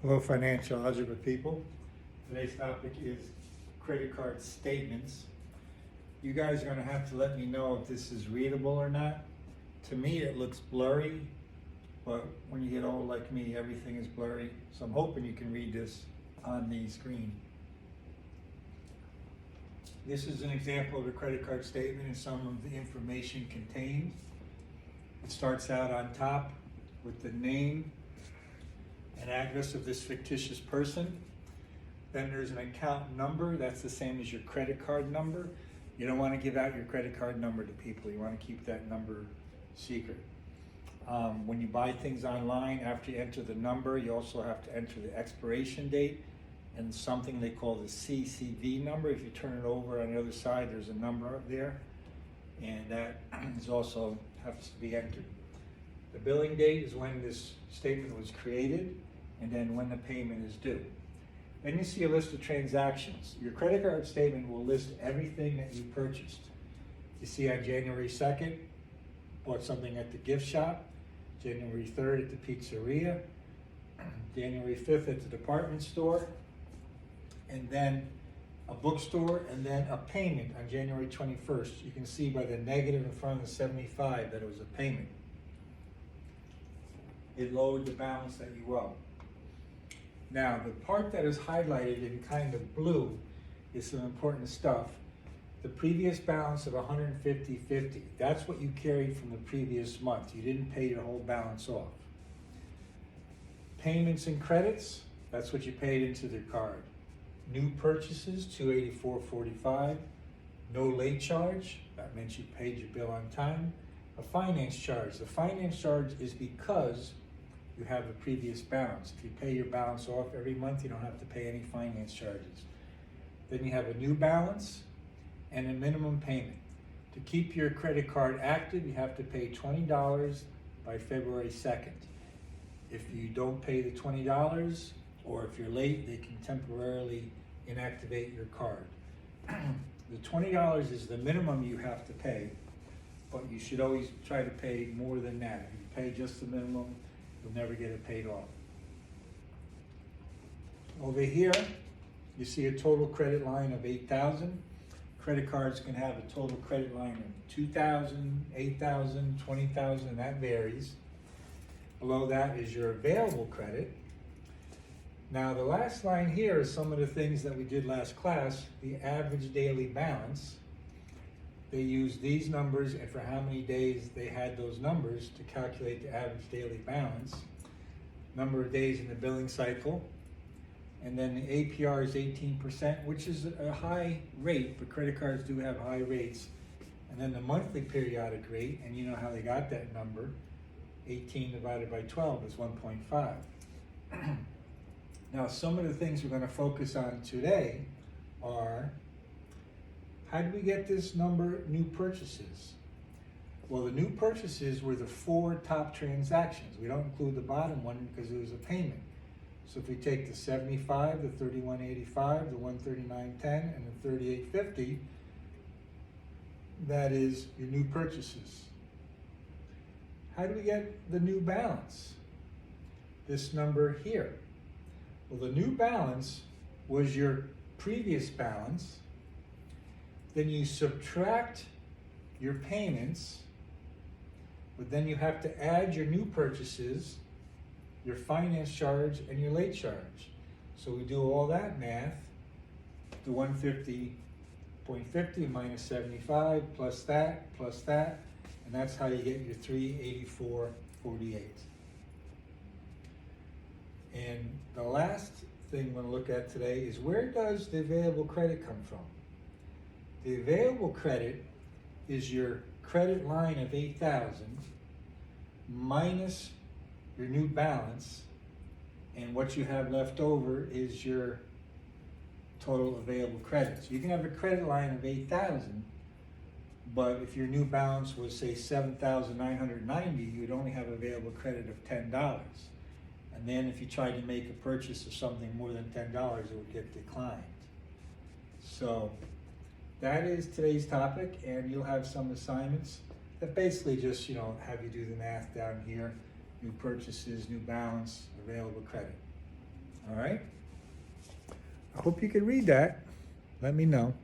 Hello, financial algebra people. Today's topic is credit card statements. You guys are going to have to let me know if this is readable or not. To me, it looks blurry, but when you get old like me, everything is blurry. So I'm hoping you can read this on the screen. This is an example of a credit card statement and some of the information contained. It starts out on top with the name and address of this fictitious person. Then there's an account number. That's the same as your credit card number. You don't want to give out your credit card number to people. You want to keep that number secret. When you buy things online, after you enter the number, you also have to enter the expiration date and something they call the CCV number. If you turn it over on the other side, there's a number up there, and that is also has to be entered. The billing date is when this statement was created, and then when the payment is due. Then you see a list of transactions. Your credit card statement will list everything that you purchased. You see on January 2nd, bought something at the gift shop, January 3rd at the pizzeria, January 5th at the department store, and then a bookstore, and then a payment on January 21st. You can see by the negative in front of the 75 that it was a payment. It lowered the balance that you owe. Now, the part that is highlighted in kind of blue is some important stuff. The previous balance of $150.50, that's what you carried from the previous month. You didn't pay your whole balance off. Payments and credits, that's what you paid into the card. New purchases, $284.45. No late charge, that means you paid your bill on time. A finance charge, the finance charge is because you have a previous balance. If you pay your balance off every month, you don't have to pay any finance charges. Then you have a new balance and a minimum payment. To keep your credit card active, you have to pay $20 by February 2nd. If you don't pay the $20, or if you're late, they can temporarily inactivate your card. The $20 is the minimum you have to pay, but you should always try to pay more than that. If you pay just the minimum, you'll never get it paid off. Over here, you see a total credit line of $8,000. Credit cards can have a total credit line of $2,000, $8,000, $20,000, and that varies. Below that is your available credit. Now, the last line here is some of the things that we did last class, the average daily balance. They used these numbers and for how many days they had those numbers to calculate the average daily balance, number of days in the billing cycle, and then the APR is 18%, which is a high rate, but credit cards do have high rates. And then the monthly periodic rate, and you know how they got that number, 18 divided by 12 is 1.5. Now, some of the things we're going to focus on today are, how did we get this number, new purchases? Well, the new purchases were the 4 top transactions. We don't include the bottom one because it was a payment. So if we take the 75, the 31.85, the 139.10, and the 38.50, that is your new purchases. How do we get the new balance? This number here. Well, the new balance was your previous balance. Then you subtract your payments, but then you have to add your new purchases, your finance charge, and your late charge. So we do all that math, the 150.50 minus 75 plus that, and that's how you get your 384.48. And the last thing we're going to look at today is, where does the available credit come from? The available credit is your credit line of $8,000 minus your new balance, and what you have left over is your total available credit. So you can have a credit line of $8,000, but if your new balance was, say, $7,990, you'd only have available credit of $10. And then if you tried to make a purchase of something more than $10, it would get declined. So that is today's topic, and you'll have some assignments that basically just, have you do the math down here, new purchases, new balance, available credit. All right? I hope you can read that. Let me know.